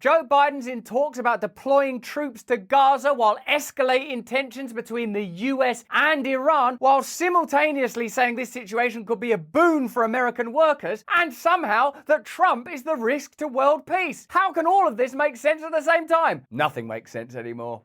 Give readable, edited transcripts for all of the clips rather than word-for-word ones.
Joe Biden's in talks about deploying troops to Gaza while escalating tensions between the US and Iran, while simultaneously saying this situation could be a boon for American workers, and somehow that Trump is the risk to world peace. How can all of this make sense at the same time? Nothing makes sense anymore.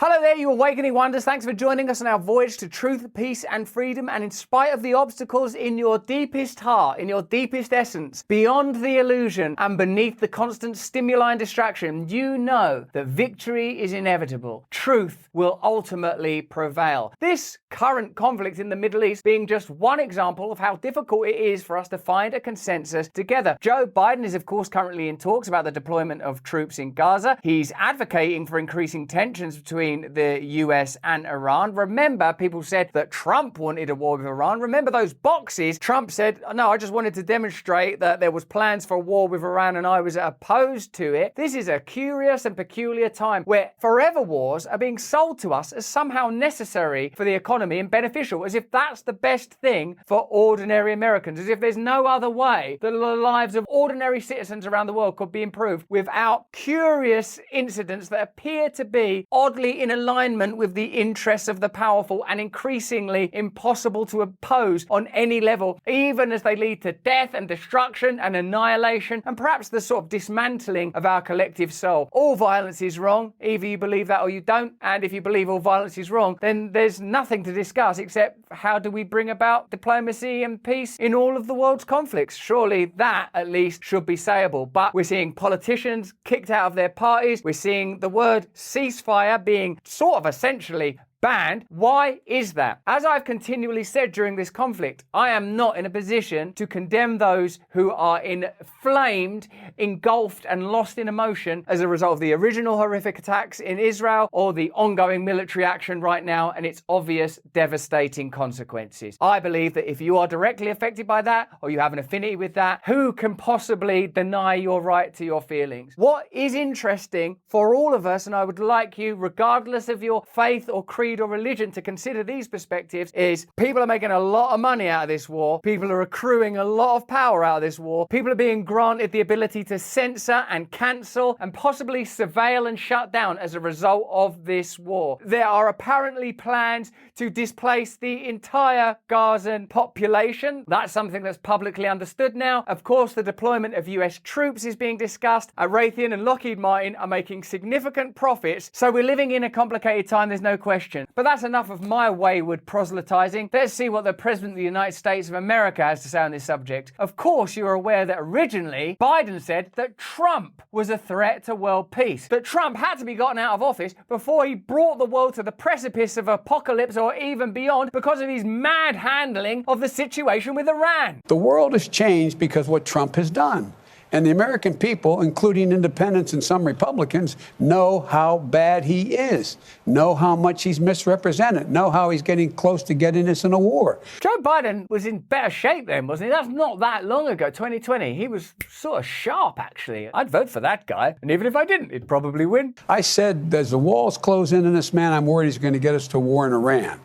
Hello there, you awakening wonders. Thanks for joining us on our voyage to truth, peace, and freedom. And in spite of the obstacles in your deepest heart, in your deepest essence, beyond the illusion and beneath the constant stimuli and distraction, you know that victory is inevitable. Truth will ultimately prevail. This current conflict in the Middle East being just one example of how difficult it is for us to find a consensus together. Joe Biden is, of course, currently in talks about the deployment of troops in Gaza. He's advocating for increasing tensions between the US and Iran. Remember, people said that Trump wanted a war with Iran. Remember those boxes? Trump said, no, I just wanted to demonstrate that there was plans for a war with Iran and I was opposed to it. This is a curious and peculiar time where forever wars are being sold to us as somehow necessary for the economy and beneficial, as if that's the best thing for ordinary Americans, as if there's no other way that the lives of ordinary citizens around the world could be improved without curious incidents that appear to be oddly in alignment with the interests of the powerful and increasingly impossible to oppose on any level, even as they lead to death and destruction and annihilation and perhaps the sort of dismantling of our collective soul. All violence is wrong. Either you believe that or you don't. And if you believe all violence is wrong, then there's nothing to discuss except how do we bring about diplomacy and peace in all of the world's conflicts. Surely that at least should be sayable. But we're seeing politicians kicked out of their parties. We're seeing the word ceasefire being sort of essentially banned. Why is that? As I've continually said during this conflict, I am not in a position to condemn those who are inflamed, engulfed and lost in emotion as a result of the original horrific attacks in Israel or the ongoing military action right now and its obvious devastating consequences. I believe that if you are directly affected by that or you have an affinity with that, who can possibly deny your right to your feelings? What is interesting for all of us, and I would like you, regardless of your faith or creed or religion, to consider these perspectives, is people are making a lot of money out of this war. People are accruing a lot of power out of this war. People are being granted the ability to censor and cancel and possibly surveil and shut down as a result of this war. There are apparently plans to displace the entire Gazan population. That's something that's publicly understood now. Of course, the deployment of US troops is being discussed. Raytheon and Lockheed Martin are making significant profits. So we're living in a complicated time, there's no question. But that's enough of my wayward proselytizing. Let's see what the President of the United States of America has to say on this subject. Of course, you're aware that originally Biden said that Trump was a threat to world peace, that Trump had to be gotten out of office before he brought the world to the precipice of apocalypse or even beyond because of his mad handling of the situation with Iran. The world has changed because of what Trump has done. And the American people, including independents and some Republicans, know how bad he is, know how much he's misrepresented, know how he's getting close to getting us in a war. Joe Biden was in better shape then, wasn't he? That's not that long ago, 2020. He was sort of sharp, actually. I'd vote for that guy. And even if I didn't, he'd probably win. I said, as the walls close in on this man, I'm worried he's going to get us to war in Iran.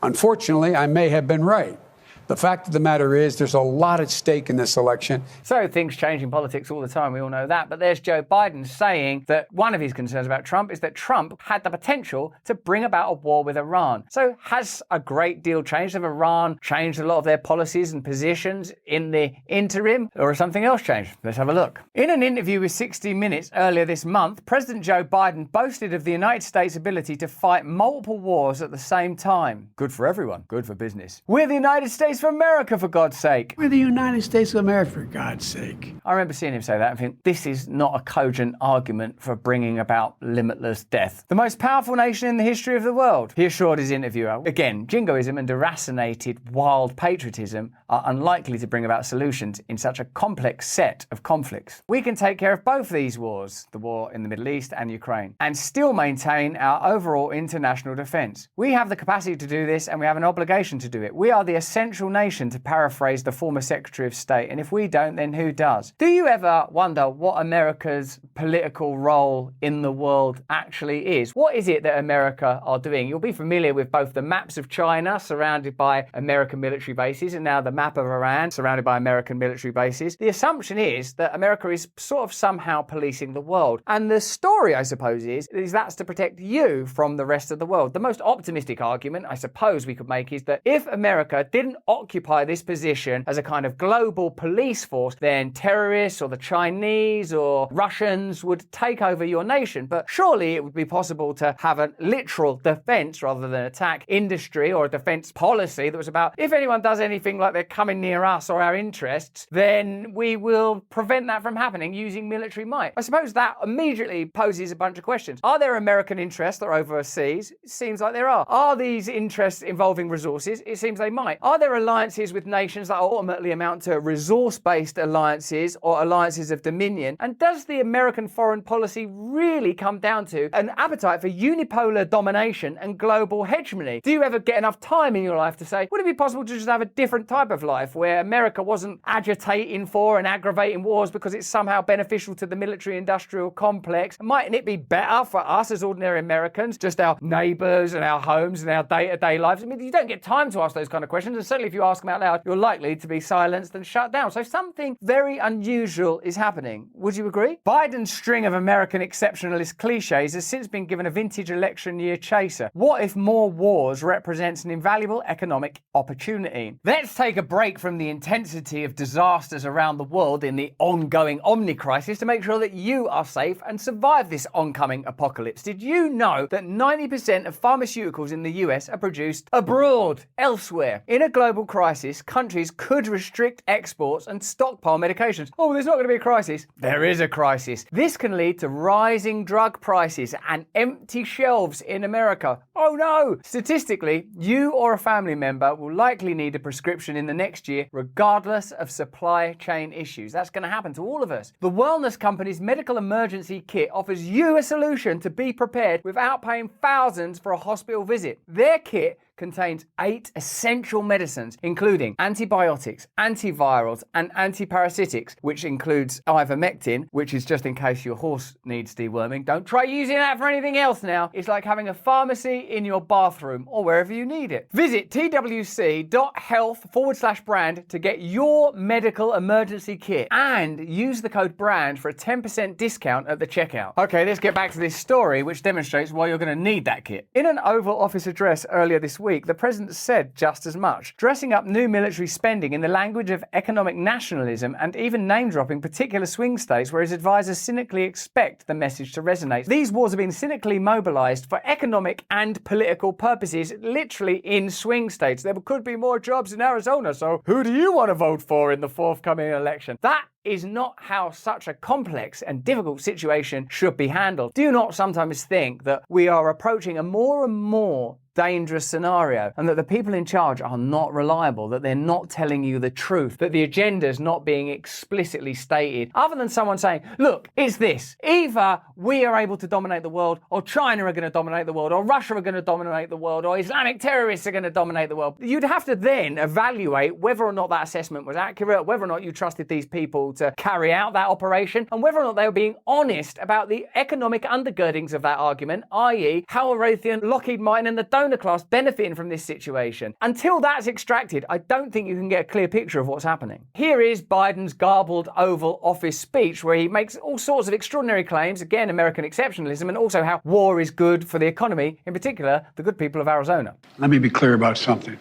Unfortunately, I may have been right. The fact of the matter is there's a lot at stake in this election. So things change in politics all the time, we all know that. But there's Joe Biden saying that one of his concerns about Trump is that Trump had the potential to bring about a war with Iran. So has a great deal changed? Have Iran changed a lot of their policies and positions in the interim? Or has something else changed? Let's have a look. In an interview with 60 Minutes earlier this month, President Joe Biden boasted of the United States' ability to fight multiple wars at the same time. Good for everyone. Good for business. We're the United States for America, for God's sake. We're the United States of America, for God's sake. I remember seeing him say that and think, this is not a cogent argument for bringing about limitless death. The most powerful nation in the history of the world, he assured his interviewer. Again, jingoism and deracinated wild patriotism are unlikely to bring about solutions in such a complex set of conflicts. We can take care of both these wars, the war in the Middle East and Ukraine, and still maintain our overall international defense. We have the capacity to do this and we have an obligation to do it. We are the essential substantial nation, to paraphrase the former Secretary of State. And if we don't, then who does? Do you ever wonder what America's political role in the world actually is? What is it that America are doing? You'll be familiar with both the maps of China surrounded by American military bases and now the map of Iran surrounded by American military bases. The assumption is that America is sort of somehow policing the world. And the story, I suppose, is that's to protect you from the rest of the world. The most optimistic argument, I suppose, we could make is that if America didn't occupy this position as a kind of global police force, then terrorists or the Chinese or Russians would take over your nation. But surely it would be possible to have a literal defense rather than attack industry, or a defense policy that was about, if anyone does anything like they're coming near us or our interests, then we will prevent that from happening using military might. I suppose that immediately poses a bunch of questions. Are there American interests that are overseas? It seems like there are. Are these interests involving resources? It seems they might. Are there alliances with nations that ultimately amount to resource-based alliances or alliances of dominion? And does the American foreign policy really come down to an appetite for unipolar domination and global hegemony? Do you ever get enough time in your life to say, would it be possible to just have a different type of life where America wasn't agitating for and aggravating wars because it's somehow beneficial to the military-industrial complex? Mightn't it be better for us as ordinary Americans, just our neighbours and our homes and our day-to-day lives? I mean, you don't get time to ask those kind of questions, and certainly if you ask them out loud, you're likely to be silenced and shut down. So something very unusual is happening. Would you agree? Biden's string of American exceptionalist cliches has since been given a vintage election year chaser. What if more wars represents an invaluable economic opportunity? Let's take a break from the intensity of disasters around the world in the ongoing Omni crisis to make sure that you are safe and survive this oncoming apocalypse. Did you know that 90% of pharmaceuticals in the US are produced abroad, elsewhere? In a global crisis, countries could restrict exports and stockpile medications. Oh, there's not going to be a crisis. There is a crisis. This can lead to rising drug prices and empty shelves in America. Oh no! Statistically, you or a family member will likely need a prescription in the next year, regardless of supply chain issues. That's going to happen to all of us. The wellness company's medical emergency kit offers you a solution to be prepared without paying thousands for a hospital visit. Their kit contains 8 essential medicines, including antibiotics, antivirals, and antiparasitics, which includes ivermectin, which is just in case your horse needs deworming. Don't try using that for anything else now. It's like having a pharmacy in your bathroom or wherever you need it. Visit twc.health/brand to get your medical emergency kit and use the code BRAND for a 10% discount at the checkout. Okay, let's get back to this story, which demonstrates why you're going to need that kit. In an Oval Office address earlier this week, the president said just as much, dressing up new military spending in the language of economic nationalism and even name-dropping particular swing states where his advisors cynically expect the message to resonate. These wars have been cynically mobilized for economic and political purposes, literally in swing states. There could be more jobs in Arizona, so who do you want to vote for in the forthcoming election? That is not how such a complex and difficult situation should be handled. Do you not sometimes think that we are approaching a more and more dangerous scenario, and that the people in charge are not reliable, that they're not telling you the truth, that the agenda is not being explicitly stated, other than someone saying, look, it's this. Either we are able to dominate the world, or China are going to dominate the world, or Russia are going to dominate the world, or Islamic terrorists are going to dominate the world. You'd have to then evaluate whether or not that assessment was accurate, whether or not you trusted these people to carry out that operation, and whether or not they were being honest about the economic undergirdings of that argument, i.e. how are Raytheon, Lockheed Martin, and the donor class benefiting from this situation. Until that's extracted, I don't think you can get a clear picture of what's happening. Here is Biden's garbled Oval Office speech where he makes all sorts of extraordinary claims, again American exceptionalism, and also how war is good for the economy, in particular the good people of Arizona. Let me be clear about something.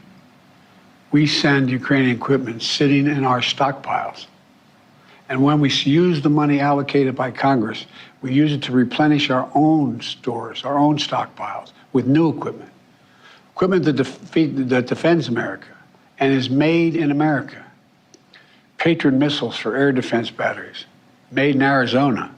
We send Ukrainian equipment sitting in our stockpiles. And when we use the money allocated by Congress, we use it to replenish our own stores, our own stockpiles with new equipment. Equipment that defends America and is made in America. Patriot missiles for air defense batteries, made in Arizona.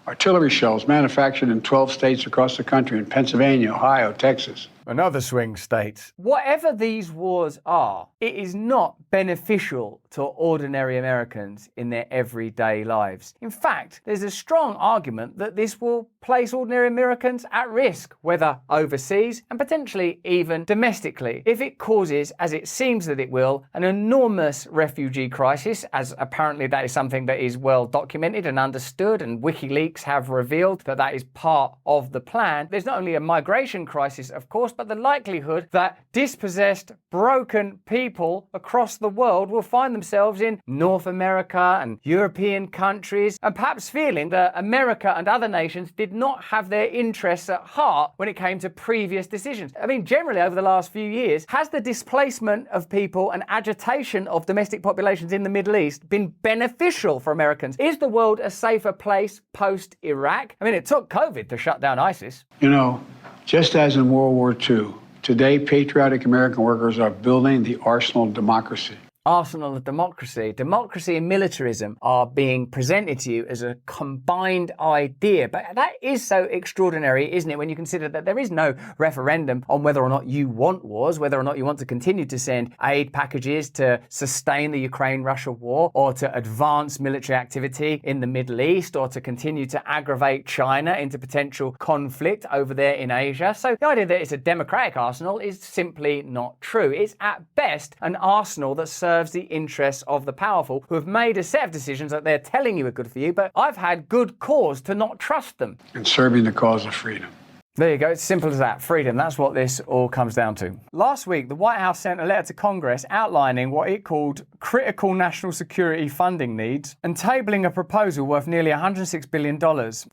Artillery shells manufactured in 12 states across the country, in Pennsylvania, Ohio, Texas. Another swing state. Whatever these wars are, it is not beneficial to ordinary Americans in their everyday lives. In fact, there's a strong argument that this will place ordinary Americans at risk, whether overseas and potentially even domestically, if it causes, as it seems that it will, an enormous refugee crisis, as apparently that is something that is well documented and understood, and WikiLeaks have revealed that that is part of the plan. There's not only a migration crisis, of course, but the likelihood that dispossessed, broken people across the world will find themselves in North America and European countries, and perhaps feeling that America and other nations did not have their interests at heart when it came to previous decisions. I mean, generally over the last few years, has the displacement of people and agitation of domestic populations in the Middle East been beneficial for Americans? Is the world a safer place post-Iraq? I mean, it took COVID to shut down ISIS. You know, just as in World War II, today patriotic American workers are building the arsenal of democracy. Arsenal of democracy. Democracy and militarism are being presented to you as a combined idea. But that is so extraordinary, isn't it, when you consider that there is no referendum on whether or not you want wars, whether or not you want to continue to send aid packages to sustain the Ukraine-Russia war, or to advance military activity in the Middle East, or to continue to aggravate China into potential conflict over there in Asia. So the idea that it's a democratic arsenal is simply not true. It's at best an arsenal that serves the interests of the powerful, who have made a set of decisions that they're telling you are good for you, but I've had good cause to not trust them. And serving the cause of freedom. There you go. It's simple as that. Freedom. That's what this all comes down to. Last week, the White House sent a letter to Congress outlining what it called critical national security funding needs and tabling a proposal worth nearly $106 billion.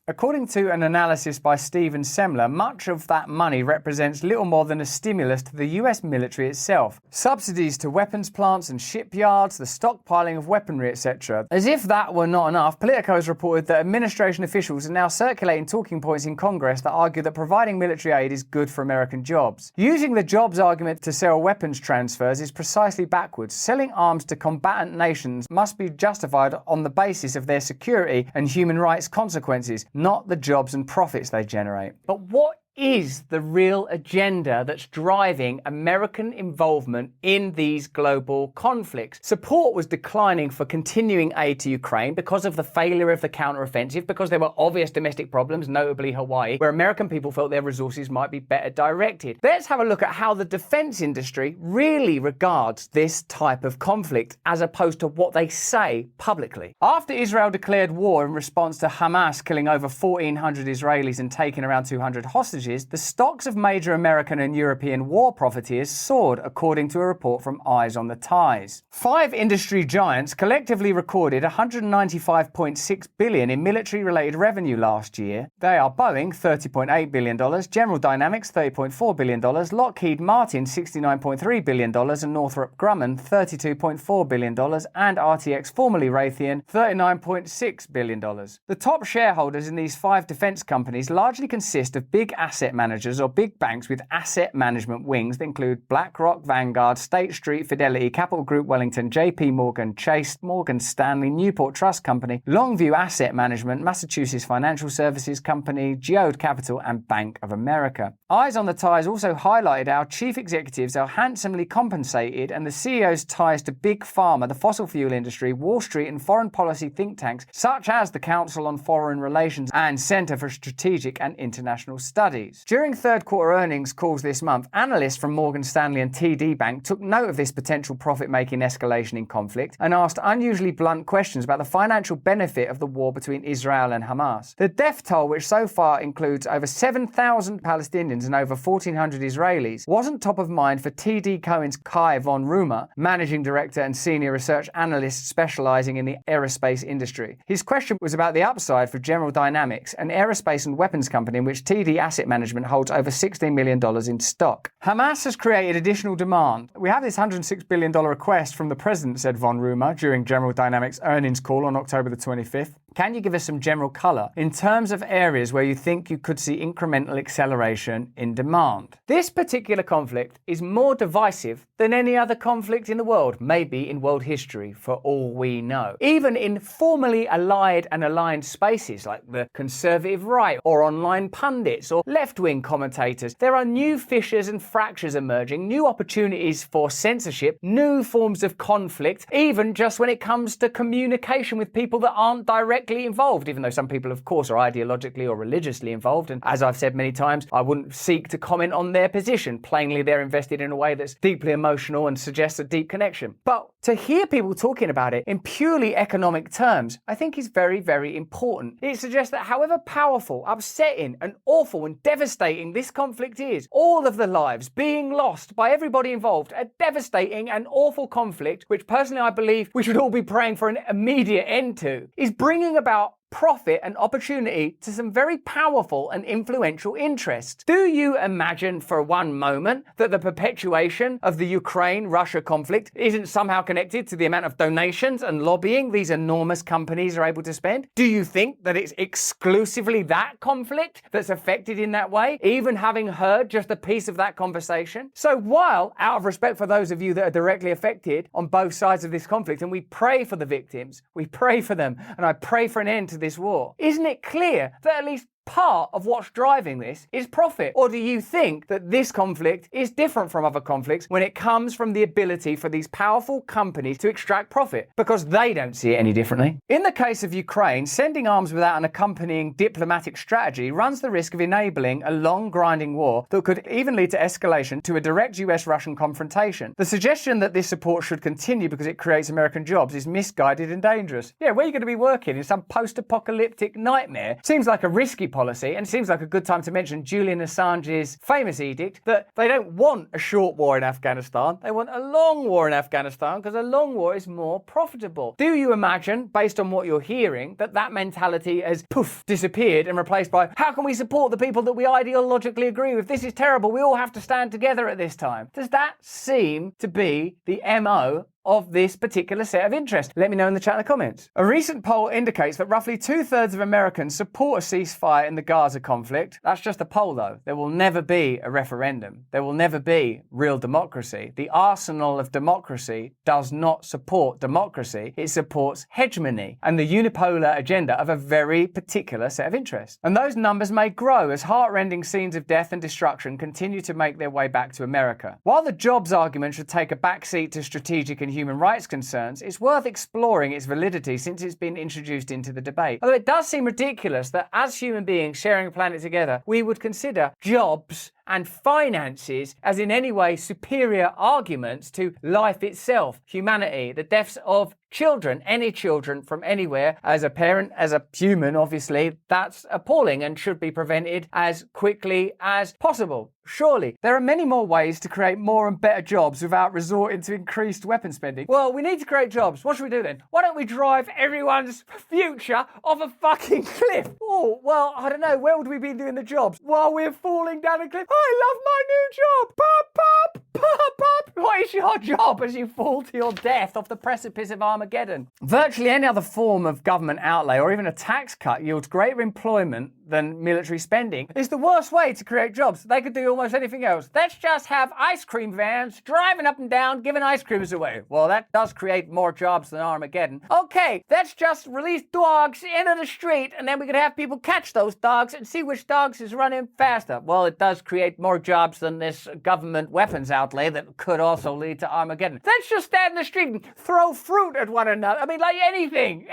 According to an analysis by Stephen Semler, much of that money represents little more than a stimulus to the US military itself. Subsidies to weapons plants and shipyards, the stockpiling of weaponry, etc. As if that were not enough, Politico has reported that administration officials are now circulating talking points in Congress that argue that providing military aid is good for American jobs. Using the jobs argument to sell weapons transfers is precisely backwards. Selling arms to combatant nations must be justified on the basis of their security and human rights consequences, not the jobs and profits they generate. But what is the real agenda that's driving American involvement in these global conflicts? Support was declining for continuing aid to Ukraine because of the failure of the counteroffensive, because there were obvious domestic problems, notably Hawaii, where American people felt their resources might be better directed. Let's have a look at how the defense industry really regards this type of conflict, as opposed to what they say publicly. After Israel declared war in response to Hamas killing over 1,400 Israelis and taking around 200 hostages, the stocks of major American and European war profiteers soared, according to a report from Eyes on the Ties. 5 industry giants collectively recorded $195.6 billion in military-related revenue last year. They are Boeing, $30.8 billion, General Dynamics, $30.4 billion, Lockheed Martin, $69.3 billion, and Northrop Grumman, $32.4 billion, and RTX, formerly Raytheon, $39.6 billion. The top shareholders in these 5 defense companies largely consist of big asset managers or big banks with asset management wings that include BlackRock, Vanguard, State Street, Fidelity, Capital Group, Wellington, JP Morgan, Chase, Morgan Stanley, Newport Trust Company, Longview Asset Management, Massachusetts Financial Services Company, Geode Capital, and Bank of America. Eyes on the Ties also highlighted how chief executives are handsomely compensated, and the CEO's ties to big pharma, the fossil fuel industry, Wall Street, and foreign policy think tanks such as the Council on Foreign Relations and Center for Strategic and International Studies. During third quarter earnings calls this month, analysts from Morgan Stanley and TD Bank took note of this potential profit-making escalation in conflict and asked unusually blunt questions about the financial benefit of the war between Israel and Hamas. The death toll, which so far includes over 7,000 Palestinians and over 1,400 Israelis, wasn't top of mind for TD Cowen's Kai von Rumer, managing director and senior research analyst specializing in the aerospace industry. His question was about the upside for General Dynamics, an aerospace and weapons company in which TD Asset Management holds over $16 million in stock. Hamas has created additional demand. We have this $106 billion request from the president, said von Rumer during General Dynamics' earnings call on October the 25th. Can you give us some general colour in terms of areas where you think you could see incremental acceleration in demand? This particular conflict is more divisive than any other conflict in the world, maybe in world history, for all we know. Even in formerly allied and aligned spaces like the conservative right or online pundits or left-wing commentators, there are new fissures and fractures emerging, new opportunities for censorship, new forms of conflict, even just when it comes to communication with people that aren't directly involved, even though some people, of course, are ideologically or religiously involved. And as I've said many times, I wouldn't seek to comment on their position. Plainly, they're invested in a way that's deeply emotional and suggests a deep connection. But to hear people talking about it in purely economic terms, I think is very, very important. It suggests that however powerful, upsetting, and awful and devastating this conflict is, all of the lives being lost by everybody involved, a devastating and awful conflict, which personally I believe we should all be praying for an immediate end to, is bringing about profit and opportunity to some very powerful and influential interests. Do you imagine for one moment that the perpetuation of the Ukraine-Russia conflict isn't somehow connected to the amount of donations and lobbying these enormous companies are able to spend? Do you think that it's exclusively that conflict that's affected in that way, even having heard just a piece of that conversation? So while, out of respect for those of you that are directly affected on both sides of this conflict, and we pray for the victims, we pray for them, and I pray for an end to this war, isn't it clear that at least part of what's driving this is profit? Or do you think that this conflict is different from other conflicts when it comes from the ability for these powerful companies to extract profit? Because they don't see it any differently. In the case of Ukraine, sending arms without an accompanying diplomatic strategy runs the risk of enabling a long grinding war that could even lead to escalation to a direct US-Russian confrontation. The suggestion that this support should continue because it creates American jobs is misguided and dangerous. Yeah, where are you going to be working? In some post-apocalyptic nightmare? Seems like a risky policy, and it seems like a good time to mention Julian Assange's famous edict that they don't want a short war in Afghanistan, they want a long war in Afghanistan because a long war is more profitable. Do you imagine, based on what you're hearing, that that mentality has disappeared and replaced by how can we support the people that we ideologically agree with? This is terrible, we all have to stand together at this time. Does that seem to be the MO of this particular set of interests? Let me know in the chat in the comments. A recent poll indicates that roughly 2/3 of Americans support a ceasefire in the Gaza conflict. That's just a poll though. There will never be a referendum. There will never be real democracy. The arsenal of democracy does not support democracy. It supports hegemony and the unipolar agenda of a very particular set of interests. And those numbers may grow as heart-rending scenes of death and destruction continue to make their way back to America. While the jobs argument should take a backseat to strategic and human rights concerns, it's worth exploring its validity since it's been introduced into the debate. Although it does seem ridiculous that as human beings sharing a planet together, we would consider jobs and finances as in any way superior arguments to life itself, humanity, the deaths of children, any children from anywhere. As a parent, as a human, obviously, that's appalling and should be prevented as quickly as possible. Surely, there are many more ways to create more and better jobs without resorting to increased weapon spending. Well, we need to create jobs. What should we do then? Why don't we drive everyone's future off a fucking cliff? Oh, well, I don't know. Where would we be doing the jobs? While we're falling down a cliff? I love my new job. Pop, pop, pop, pop. What is your job as you fall to your death off the precipice of Armageddon? Virtually any other form of government outlay or even a tax cut yields greater employment than military spending. It's the worst way to create jobs. They could do almost anything else. Let's just have ice cream vans driving up and down giving ice creams away. Well, that does create more jobs than Armageddon. Okay, let's just release dogs into the street and then we could have people catch those dogs and see which dogs is running faster. Well, it does create more jobs than this government weapons outlay that could also lead to Armageddon. Let's just stand in the street and throw fruit at one another. I mean, like anything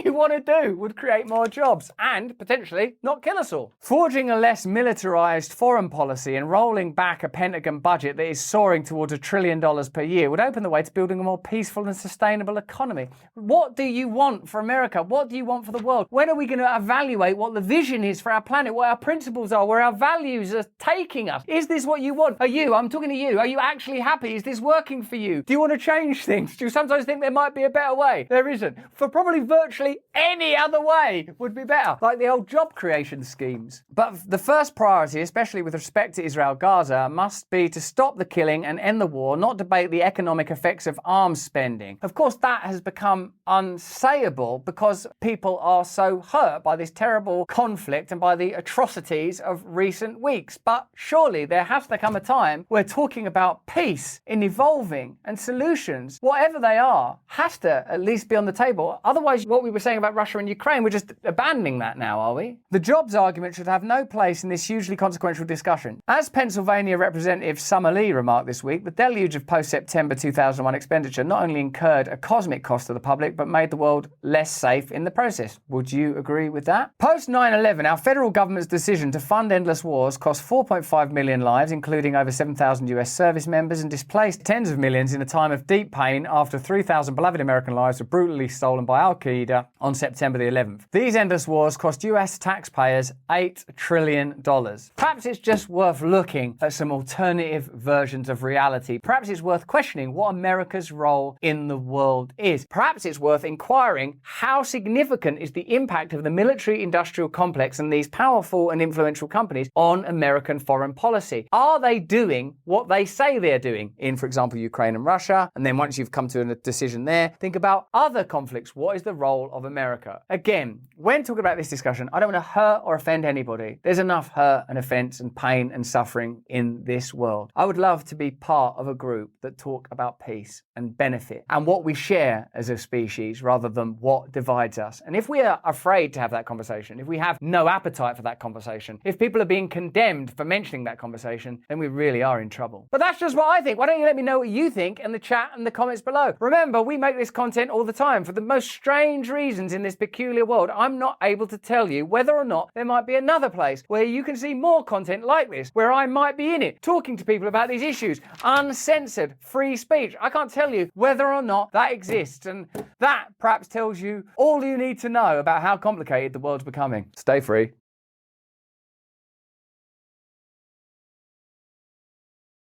you want to do would create more jobs and potentially not kill us all. Forging a less militarized foreign policy and rolling back a Pentagon budget that is soaring towards $1 trillion per year would open the way to building a more peaceful and sustainable economy. What do you want for America? What do you want for the world? When are we going to evaluate evaluate what the vision is for our planet, what our principles are, where our values are taking us. Is this what you want? I'm talking to you, are you actually happy? Is this working for you? Do you want to change things? Do you sometimes think there might be a better way? There isn't. For probably virtually any other way would be better, like the old job creation schemes. But the first priority, especially with respect to Israel-Gaza, must be to stop the killing and end the war, not debate the economic effects of arms spending. Of course, that has become unsayable because people are so hurt by this terrible conflict and by the atrocities of recent weeks. But surely there has to come a time where talking about peace in evolving and solutions, whatever they are, has to at least be on the table. Otherwise, what we were saying about Russia and Ukraine, we're just abandoning that now, are we? The jobs argument should have no place in this hugely consequential discussion. As Pennsylvania Representative Summer Lee remarked this week, the deluge of post-September 2001 expenditure not only incurred a cosmic cost to the public, but made the world less safe in the process. Would you agree with that? Post 9/11, our federal government's decision to fund endless wars cost 4.5 million lives, including over 7,000 US service members, and displaced tens of millions in a time of deep pain after 3,000 beloved American lives were brutally stolen by Al-Qaeda on September the 11th. These endless wars cost US taxpayers $8 trillion. Perhaps it's just worth looking at some alternative versions of reality. Perhaps it's worth questioning what America's role in the world is. Perhaps it's worth inquiring how significant is the impact of the military-industrial complex and these powerful and influential companies on American foreign policy. Are they doing what they say they're doing in, for example, Ukraine and Russia? And then once you've come to a decision there, think about other conflicts. What is the role of America? Again, when talking about this discussion, I don't want to hurt or offend anybody. There's enough hurt and offense and pain and suffering in this world. I would love to be part of a group that talk about peace and benefit and what we share as a species rather than what divides us. And if we are afraid to have that conversation, if we have no appetite for that conversation, if people are being condemned for mentioning that conversation, then we really are in trouble. But that's just what I think. Why don't you let me know what you think in the chat and the comments below? Remember, we make this content all the time for the most strange reasons in this peculiar world. I'm not able to tell you whether or not there might be another place where you can see more content like this, where I might be in it, talking to people about these issues, uncensored, free speech. I can't tell you whether or not that exists, and that perhaps tells you all you need to know about how complicated the world's becoming. Stay free.